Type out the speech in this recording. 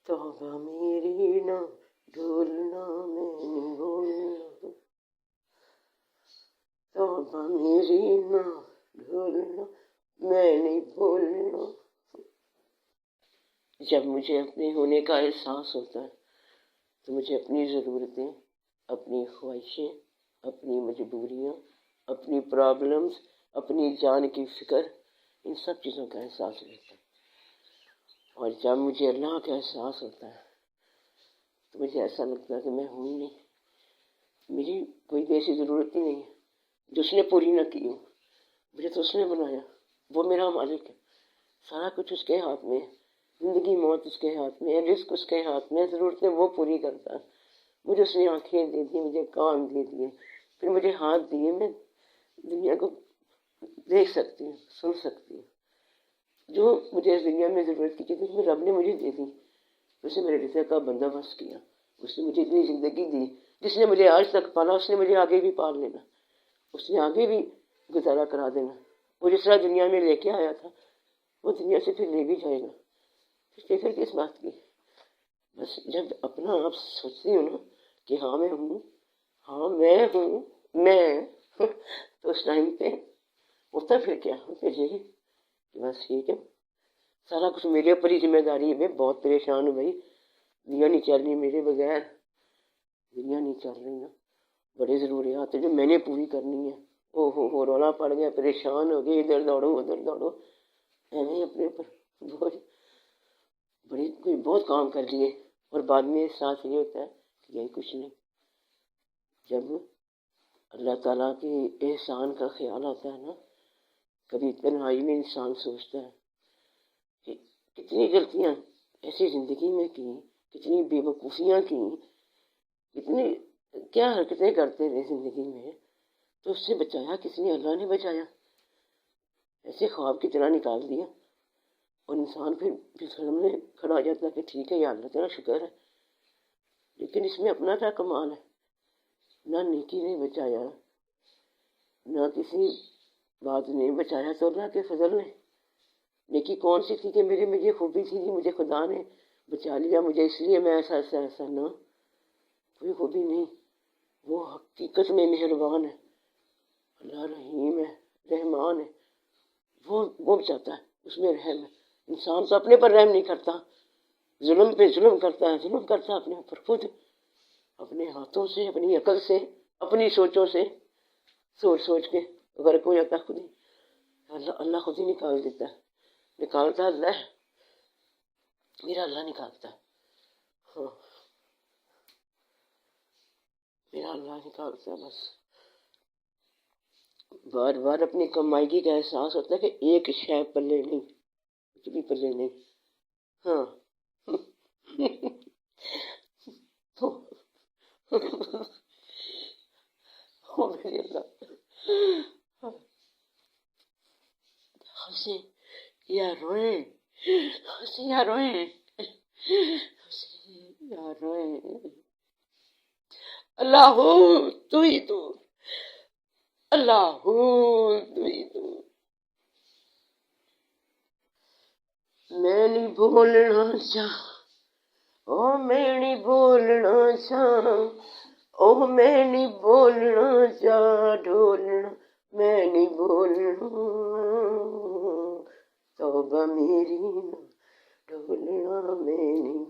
توبہ میری نہ ڈھولنا میں نہیں بولنا، توبہ میری نہ ڈھولنا میں نہیں بولنا۔ جب مجھے اپنے ہونے کا احساس ہوتا ہے تو مجھے اپنی ضرورتیں، اپنی خواہشیں، اپنی مجبوریاں، اپنی پرابلمز، اپنی جان کی فکر، ان سب چیزوں کا احساس ہوتا ہے۔ اور جب مجھے اللہ کا احساس ہوتا ہے تو مجھے ایسا لگتا ہے کہ میں ہوں ہی نہیں، میری کوئی ایسی ضرورت ہی نہیں ہے جو اس نے پوری نہ کی ہو۔ مجھے تو اس نے بنایا، وہ میرا مالک ہے، سارا کچھ اس کے ہاتھ میں ہے، زندگی موت اس کے ہاتھ میں ہے، رزق اس کے ہاتھ میں ہے، ضرورتیں وہ پوری کرتا ہے۔ مجھے اس نے آنکھیں دے دی، مجھے کان دے دیے، پھر مجھے ہاتھ دیے، میں دنیا کو دیکھ سکتی ہوں، سن سکتی ہوں۔ جو مجھے اس دنیا میں ضرورت کی چیزیں رب نے مجھے دے دی، اس نے میرے رزق کا بندوبست کیا، اس نے مجھے اتنی زندگی دی، جس نے مجھے آج تک پالا اس نے مجھے آگے بھی پال لینا، اس نے آگے بھی گزارا کرا دینا۔ وہ جس طرح دنیا میں لے کے آیا تھا وہ دنیا سے پھر لے بھی جائے گا، پھر فکر کس بات کی؟ بس جب اپنا آپ سوچتی ہوں نا کہ ہاں میں ہوں، ہاں میں ہوں، میں تو اس ٹائم پہ ہوتا پھر کیا؟ پھر یہی کہ بس ٹھیک ہے، سارا کچھ میرے اوپر ہی ذمہ داری ہے۔ میں بہت پریشان ہوں بھائی، دنیا نہیں چل رہی میرے بغیر، دنیا نہیں چل رہی نا، بڑی ضروریات ہیں جو میں نے پوری کرنی ہے۔ او ہو رونا پڑ گیا، پریشان ہو گئی، ادھر دوڑو ادھر دوڑو، ایویں اپنے اوپر بہت کوئی بہت کام کر لیے، اور بعد میں احساس یہ ہوتا ہے کہ یہی کچھ نہیں۔ جب اللہ تعالیٰ کے احسان کا خیال آتا ہے نا، کبھی تنہائی میں انسان سوچتا ہے کہ کتنی غلطیاں ایسی زندگی میں کی، کتنی بے وقوفیاں کی، کتنی کیا حرکتیں کرتے رہے زندگی میں، تو اس سے بچایا کس نے؟ اللہ نے بچایا، ایسے خواب کی طرح نکال دیا، اور انسان پھر سامنے کھڑا ہو جاتا ہے کہ ٹھیک ہے یا اللہ تیرا شکر ہے، لیکن اس میں اپنا کیا کمال ہے؟ نہ نیکی نے بچایا، نہ کسی بات نے بچایا، تو اللہ کے فضل نے۔ نیکی کون سی تھی کہ میرے میں یہ خوبی تھی کہ مجھے خدا نے بچا لیا، مجھے اس لیے میں ایسا نہ، کوئی خوبی نہیں، وہ حقیقت میں مہربان ہے، اللہ رحیم ہے، رحمان ہے، وہ بچاتا ہے، اس میں رحم ہے۔ انسان تو اپنے پر رحم نہیں کرتا، ظلم پہ ظلم کرتا ہے، ظلم کرتا ہے اپنے اوپر خود، اپنے ہاتھوں سے، اپنی عقل سے، اپنی سوچوں سے، سوچ کے غرق ہو جاتا ہے خود ہی۔ اللہ خود ہی نکال دیتا ہے، نکالتا اللہ، میرا اللہ نکالتا ہے، ہاں میرا اللہ نکالتا ہے۔ بس بار بار اپنی کمائی کا احساس ہوتا ہے کہ ایک شے پلے نہیں، کچھ بھی پلے نہیں، ہاں میرے اللہ ہنسیں یا روئیں، ہنسیں یا روئیں، ہنسیں یا روئیں، اللہ ہو تو ہی تو، اللہ ہو تو ہی تو۔ میں نہیں بولنا چاہ، او میں نہیں بولنا چاہ، او میں نہیں بولنا چاہ، ڈھولنا میں نہیں بولنا، توبہ میری نہ ڈھولنا میں نہیں